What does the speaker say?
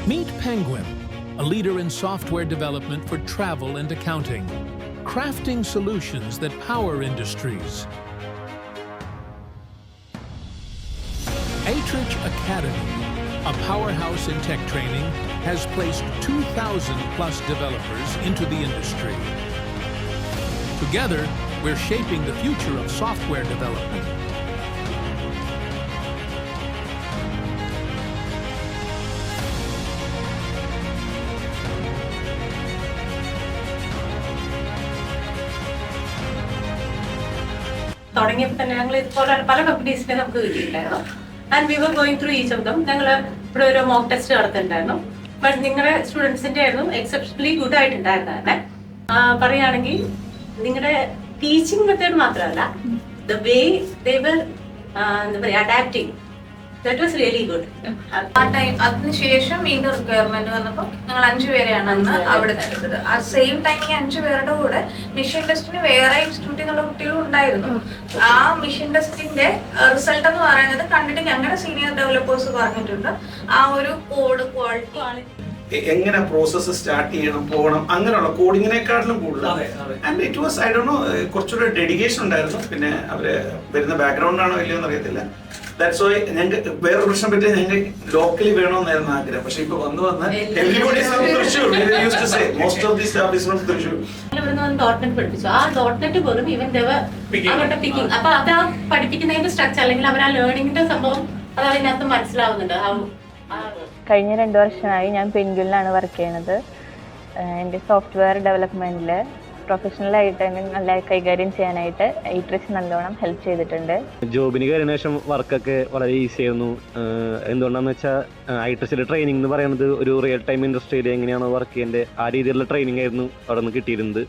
Meet Penguin, a leader in software development for travel and accounting, crafting solutions that power industries. Atrich Academy, a powerhouse in tech training, has placed 2,000 plus developers into the industry. Together, we're shaping the future of software development. തുടങ്ങിയപ്പോൾ തന്നെ ഞങ്ങൾ ഇതുപോലെ പല കമ്പനീസിനെ നമുക്ക് കിട്ടിയിട്ടുണ്ടായിരുന്നു. And we were going through each of them. ഞങ്ങൾ ഇവിടെ ഒരു മോക്ക് ടെസ്റ്റ് നടത്തുന്നുണ്ടായിരുന്നു. ബട്ട് നിങ്ങളുടെ സ്റ്റുഡൻസിന്റെ ആയിരുന്നു എക്സെപ്ഷണലി ഗുഡ് ആയിട്ടുണ്ടായിരുന്നു. തന്നെ പറയുകയാണെങ്കിൽ നിങ്ങളുടെ ടീച്ചിങ് മെത്തേഡ് മാത്രമല്ല, ദ വേ ദേ വർ എന്താ പറയുക adapting, that was really good. ആ ടൈം അതിനുശേഷം വീണ്ടും റിക്വയർമെന്റ് വന്നപ്പോൾ ഞങ്ങൾ 5 പേരെയാണ് അന്ന് അവിടെ എടുത്തത്. ആ സെയിം ടൈം ഈ 5 പേരുടെ കൂടെ മിഷൻ ടെസ്റ്റിന് വേറെ ഇൻസ്റ്റിറ്റ്യൂട്ടിൽ നിന്നുള്ള കുട്ടികളും ഉണ്ടായിരുന്നു. ആ മിഷൻ ടെസ്റ്റിന്റെ റിസൾട്ട് എന്ന് പറയുന്നത് കണ്ടിട്ട് ഞങ്ങളുടെ സീനിയർ ഡെവലപ്പേഴ്സ് പറഞ്ഞിട്ടുണ്ട് ആ ഒരു കോഡ് ക്വാളിറ്റി എങ്ങനെ പ്രോസസ്സ് സ്റ്റാർട്ട് ചെയ്യണം, പോകണം, അങ്ങനെയുള്ള കോഡിങ്ങിനെക്കാട്ടിലും കൂടുതൽ. And it was I don't know, കുറച്ചുകൂടെ ഡെഡിക്കേഷൻ ഉണ്ടായിരുന്നു. പിന്നെ അവര് വരുന്ന ബാക്ക്ഗ്രൗണ്ട് ആണോ ഇല്ലയോ എന്ന് അറിയത്തില്ല. ദാറ്റ്സ് വൈ ഞങ്ങൾക്ക് വേറൊരു പ്രശ്നം പറ്റിയ ഞങ്ങൾക്ക് ലോക്കലി വേണമെന്നായിരുന്നു ആഗ്രഹം. പക്ഷെ ഇപ്പൊ വന്ന് most of the staff is from Thrissur. Dot net പഠിപ്പിച്ചു. ആ ഡോട്ട്നെറ്റ് പോലും ഇവൻ അവരുടെ പിക്കിംഗ്. അപ്പൊ അത് ആ പഠിപ്പിക്കുന്നതിന്റെ സ്ട്രക്ചർ അല്ലെങ്കിൽ അവർ ആ ലേണിംഗിന്റെ സംഭവം അത് അതിനകത്ത് മനസ്സിലാവുന്നുണ്ട്. കഴിഞ്ഞ 2 വർഷമായി ഞാൻ പെൻഗ്വിനിലാണ് വർക്ക് ചെയ്യുന്നത്. എൻ്റെ സോഫ്റ്റ്വെയർ ഡെവലപ്മെൻറ്റിൽ പ്രൊഫഷണലായിട്ട് തന്നെ നല്ല കൈകാര്യം ചെയ്യാനായിട്ട് ഐട്രിച്ച് നല്ലോണം ഹെൽപ്പ് ചെയ്തിട്ടുണ്ട്. ജോബിന് കയറിയ ശേഷം വർക്കൊക്കെ വളരെ ഈസി ആയിരുന്നു. എന്തുകൊണ്ടാണെന്ന് വെച്ചാൽ ഐട്രിച്ചിലെ ട്രെയിനിങ് എന്ന് പറയുന്നത് ഒരു റിയൽ ടൈം ഇൻഡസ്ട്രിയിൽ എങ്ങനെയാണോ വർക്ക് ചെയ്യേണ്ടത് ആ രീതിയിലുള്ള ട്രെയിനിങ് ആയിരുന്നു അവിടെ നിന്ന് കിട്ടിയിരുന്നത്.